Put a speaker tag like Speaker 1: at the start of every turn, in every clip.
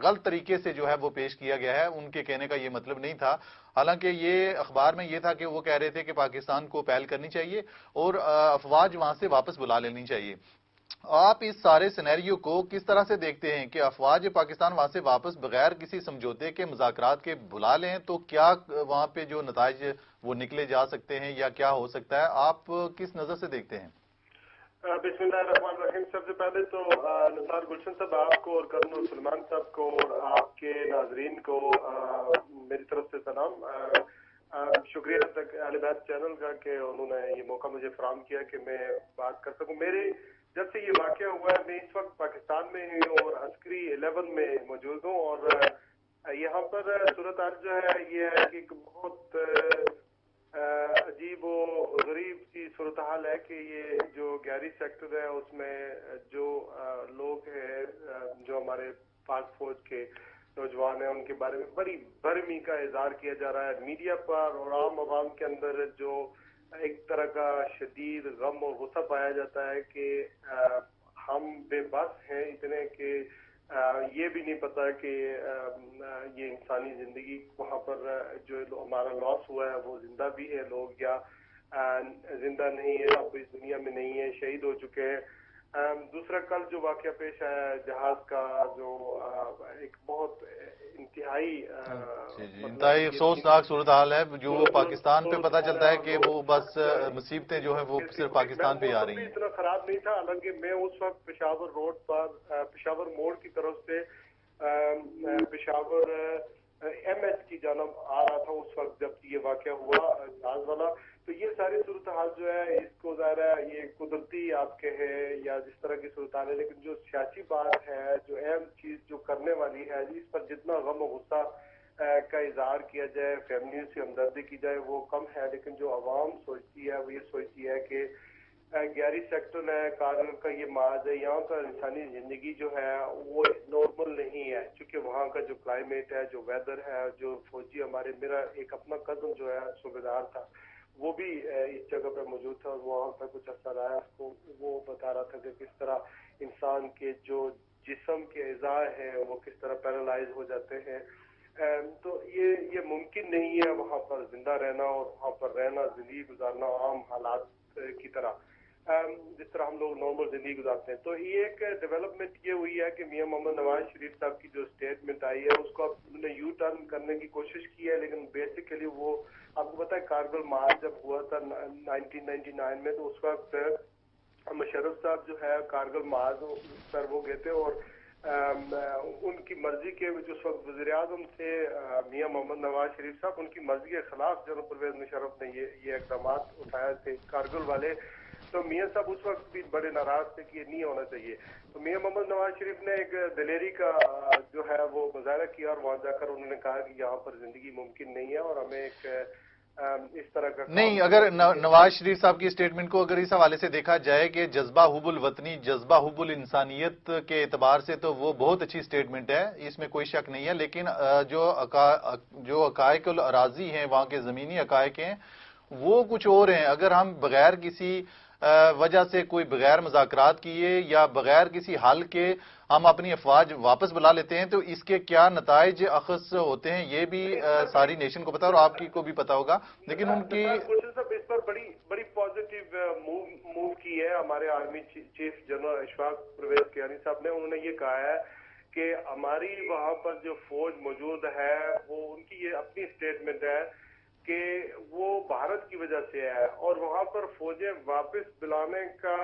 Speaker 1: غلط طریقے سے جو ہے وہ پیش کیا گیا ہے. ان کے کہنے کا یہ مطلب نہیں تھا. حالانکہ یہ اخبار میں یہ تھا کہ وہ کہہ رہے تھے کہ پاکستان کو پہل کرنی چاہیے اور افواج وہاں سے واپس بلا لینی چاہیے. آپ اس سارے سینیریو کو کس طرح سے دیکھتے ہیں کہ افواج پاکستان وہاں سے واپس بغیر کسی سمجھوتے کے مذاکرات کے بلا لیں تو کیا وہاں پہ جو نتائج وہ نکلے جا سکتے ہیں یا کیا ہو سکتا ہے؟ آپ کس نظر سے دیکھتے ہیں؟
Speaker 2: بسم اللہ الرحمن الرحیم. سب سے پہلے تو نثار گلشن صاحب آپ کو اور کرنل سلمان صاحب کو اور آپ کے ناظرین کو میری طرف سے سلام. شکریہ تک اہل بیت چینل کا کہ انہوں نے یہ موقع مجھے فراہم کیا کہ میں بات کر سکوں. میرے جب سے یہ واقعہ ہوا ہے میں اس وقت پاکستان میں ہوں اور عسکری 11 میں موجود ہوں اور یہاں پر صورتحال جو ہے یہ ہے کہ ایک بہت عجیب و غریب سی صورتحال ہے کہ یہ جو گیری سیکٹر ہے اس میں جو لوگ ہیں جو ہمارے پاک فوج کے نوجوان ہیں ان کے بارے میں بڑی برہمی کا اظہار کیا جا رہا ہے میڈیا پر اور عام عوام کے اندر. جو ایک طرح کا شدید غم اور غصہ پایا جاتا ہے کہ ہم بے بس ہیں اتنے کہ یہ بھی نہیں پتا کہ یہ انسانی زندگی وہاں پر جو ہمارا لاس ہوا ہے وہ زندہ بھی ہے لوگ یا زندہ نہیں ہے, اب اس دنیا میں نہیں ہے, شہید ہو چکے ہیں. دوسرا کل جو واقعہ پیش آیا ہے جہاز کا جو ایک بہت انتہائی
Speaker 1: افسوسناک صورتحال ہے جو پاکستان پہ پتہ چلتا ہے کہ وہ بس مصیبتیں جو ہیں وہ صرف پاکستان پہ آ رہی ہیں.
Speaker 2: اتنا خراب نہیں تھا حالانکہ میں اس وقت پشاور روڈ پر پشاور موڑ کی طرف سے پشاور ایم ایچ کی جانب آ رہا تھا اس وقت جب یہ واقعہ ہوا جہاز والا. تو یہ ساری صورتحال جو ہے اس کو ظاہر ہے یہ قدرتی آپ کے ہے یا جس طرح کی صورتحال ہے, لیکن جو سیاسی بات ہے جو اہم چیز جو کرنے والی ہے اس پر جتنا غم و غصہ کا اظہار کیا جائے فیملی سے ہمدردی کی جائے وہ کم ہے. لیکن جو عوام سوچتی ہے وہ یہ سوچتی ہے کہ گیاری سیکٹر ہے کارگل کا یہ ماز ہے یہاں کا انسانی زندگی جو ہے وہ نارمل نہیں ہے چونکہ وہاں کا جو کلائمیٹ ہے جو ویدر ہے جو فوجی ہمارے میرا ایک اپنا کزن جو ہے صوبیدار تھا وہ بھی اس جگہ پہ موجود تھا اور وہاں پہ کچھ عرصہ رہا اس کو وہ بتا رہا تھا کہ کس طرح انسان کے جو جسم کے اعضاء ہیں وہ کس طرح پیرالائز ہو جاتے ہیں. تو یہ ممکن نہیں ہے وہاں پر زندہ رہنا اور وہاں پر رہنا زندگی گزارنا عام حالات کی طرح جس طرح ہم لوگ نارمل زندگی گزارتے ہیں. تو یہ ایک ڈیولپمنٹ یہ ہوئی ہے کہ میاں محمد نواز شریف صاحب کی جو اسٹیٹمنٹ آئی ہے اس کو اب انہوں نے یو ٹرن کرنے کی کوشش کی ہے لیکن بیسیکلی وہ آپ کو پتا ہے کارگل مارچ جب ہوا تھا 1999 میں تو اس وقت مشرف صاحب جو ہے کارگل مارچ پر وہ گئے تھے اور ان کی مرضی کے جو اس وقت وزیر اعظم تھے میاں محمد نواز شریف صاحب ان کی مرضی کے خلاف جنرل پرویز مشرف نے یہ اقدامات اٹھائے تھے کارگل والے. تو میاں صاحب اس وقت بھی بڑے ناراض تھے کہ یہ نہیں ہونا چاہیے. تو میاں محمد نواز شریف نے ایک دلیری کا جو ہے وہ مظاہرہ کیا اور وہاں جا کر انہوں نے کہا کہ یہاں پر زندگی ممکن نہیں ہے اور ہمیں ایک اس طرح کا
Speaker 1: نہیں. اگر نواز شریف صاحب کی اسٹیٹمنٹ کو اگر اس حوالے سے دیکھا جائے کہ جذبہ حب الوطنی جذبہ حب الانسانیت کے اعتبار سے تو وہ بہت اچھی اسٹیٹمنٹ ہے, اس میں کوئی شک نہیں ہے. لیکن جو حقائق الاراضی ہیں وہاں کے زمینی حقائق ہیں وہ کچھ اور ہیں. اگر ہم بغیر کسی وجہ سے کوئی بغیر مذاکرات کیے یا بغیر کسی حل کے ہم اپنی افواج واپس بلا لیتے ہیں تو اس کے کیا نتائج اخذ ہوتے ہیں یہ بھی ساری نیشن کو پتا اور آپ کی کو بھی پتا ہوگا. لیکن ان کی
Speaker 2: اس پر بڑی پازیٹیو موو کی ہے ہمارے army chief general Ashfaq Parvez Kayani صاحب نے. انہوں نے یہ کہا ہے کہ ہماری وہاں پر جو فوج موجود ہے وہ ان کی یہ اپنی اسٹیٹمنٹ ہے کہ وہ بھارت کی وجہ سے ہے اور وہاں پر فوجیں واپس بلانے کا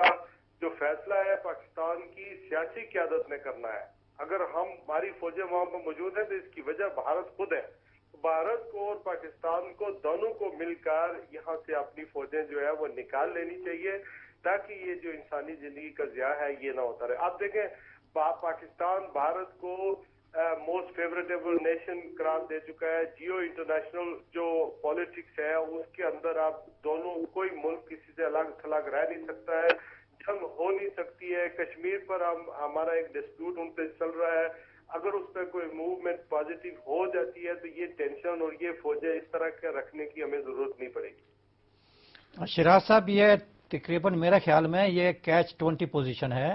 Speaker 2: جو فیصلہ ہے پاکستان کی سیاسی قیادت نے کرنا ہے. اگر ہماری فوجیں وہاں پر موجود ہیں تو اس کی وجہ بھارت خود ہے. بھارت کو اور پاکستان کو دونوں کو مل کر یہاں سے اپنی فوجیں جو ہے وہ نکال لینی چاہیے تاکہ یہ جو انسانی زندگی کا ضیاع ہے یہ نہ ہوتا رہے. آپ دیکھیں پاکستان بھارت کو موسٹ فیوریٹیبل نیشن قرار دے چکا ہے. جیو انٹرنیشنل جو پالیٹکس ہے اس کے اندر آپ دونوں کوئی ملک کسی سے الگ تھلگ رہ نہیں سکتا ہے, جنگ ہو نہیں سکتی ہے. کشمیر پر ہمارا ایک ڈسپیوٹ ان پہ چل رہا ہے, اگر اس پہ کوئی موومنٹ پازیٹیو ہو جاتی ہے تو یہ ٹینشن اور یہ فوجیں اس طرح کے رکھنے کی ہمیں ضرورت نہیں پڑے گی.
Speaker 3: شراز صاحب یہ تقریباً میرے خیال میں یہ کیچ 20 پوزیشن ہے.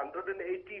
Speaker 2: 180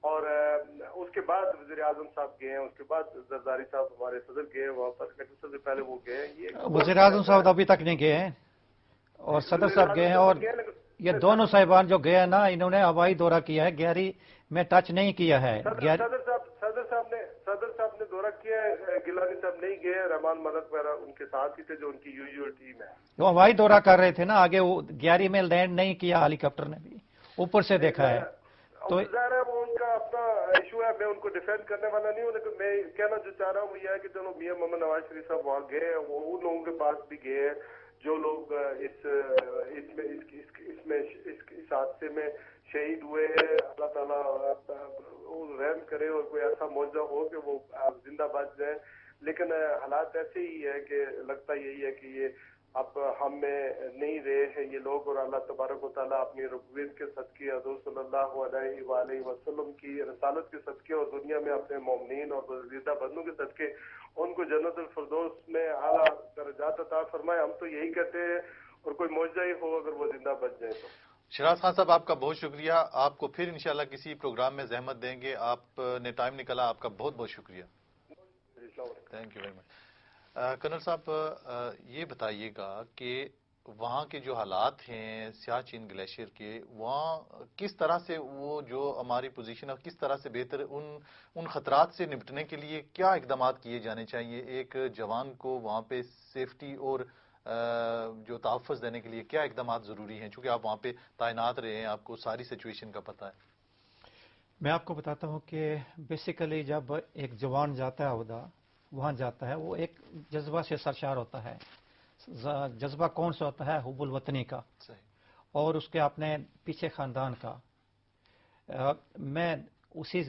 Speaker 2: اور اس کے بعد وزیر اعظم صاحب گئے ہیں، اس کے بعد زرداری صاحب ہمارے صدر گئے ہیں وہاں پر، لیکن سب سے پہلے وہ گئے ہیں۔ یہ
Speaker 3: وزیر اعظم صاحب ابھی تک نہیں گئے ہیں اور صدر صاحب گئے ہیں، اور یہ دونوں صاحبان جو گئے ہیں نا، انہوں نے ہوائی دورہ کیا ہے، گیاری میں ٹچ نہیں کیا ہے۔
Speaker 2: صدر صاحب نے دورہ کیا ہے، گیلانی صاحب نہیں گئے، رحمان ملک وغیرہ ان کے ساتھ ہی تھے جو ان کی یوزول ٹیم ہے۔
Speaker 3: وہ ہوائی دورہ کر رہے تھے نا، آگے وہ گیاری میں لینڈ نہیں کیا، ہیلی کاپٹر نے بھی اوپر سے دیکھا ہے۔ تو
Speaker 2: ظاہر ہے وہ ان کا اپنا ایشو ہے، میں ان کو ڈیفینڈ کرنے والا نہیں ہوں، لیکن میں کہنا جو چاہ رہا ہوں وہ یہ ہے کہ چلو میاں محمد نواز شریف صاحب وہاں گئے ہیں، وہ ان لوگوں کے پاس بھی گئے ہیں جو لوگ اس حادثے میں شہید ہوئے ہیں۔ اللہ تعالیٰ رحم کرے اور کوئی ایسا معجزہ ہو کہ وہ زندہ بچ جائے، لیکن حالات ایسے ہی ہے کہ لگتا یہی ہے کہ یہ اب ہم میں نہیں رہے ہیں یہ لوگ، اور اللہ تبارک و تعالیٰ اپنی ربوبیت کے صدقے، حضور صلی اللہ علیہ وآلہ وسلم کی رسالت کے صدقے اور دنیا میں اپنے مومنین اور برگزیدہ بندوں کے صدقے ان کو جنت الفردوس میں اعلیٰ درجات عطا فرمائے۔ ہم تو یہی کہتے ہیں، اور کوئی معجزہ ہی ہو اگر وہ زندہ بچ جائے تو۔
Speaker 1: شہراز خان صاحب، آپ کا بہت شکریہ، آپ کو پھر انشاءاللہ کسی پروگرام میں زحمت دیں گے، آپ نے ٹائم نکالا، آپ کا بہت بہت شکریہ، thank you very much. Colonel صاحب، یہ بتائیے گا کہ وہاں کے جو حالات ہیں سیاچن گلیشیئر کے، وہاں کس طرح سے وہ جو ہماری پوزیشن ہے کس طرح سے بہتر ان خطرات سے نمٹنے کے لیے کیا اقدامات کیے جانے چاہیے؟ ایک جوان کو وہاں پہ سیفٹی اور جو تحفظ دینے کے لیے کیا اقدامات ضروری ہیں؟ چونکہ آپ وہاں پہ تعینات رہے ہیں، آپ کو ساری سچویشن کا پتہ ہے۔
Speaker 3: میں آپ کو بتاتا ہوں کہ بیسیکلی جب ایک جوان جاتا ہے عہدہ وہاں جاتا ہے، وہ ایک جذبہ سے سرشار ہوتا ہے۔ جذبہ کون سا ہوتا ہے؟ حب الوطنی کا،
Speaker 1: صحیح۔
Speaker 3: اور اس کے اپنے پیچھے خاندان کا۔ میں اسی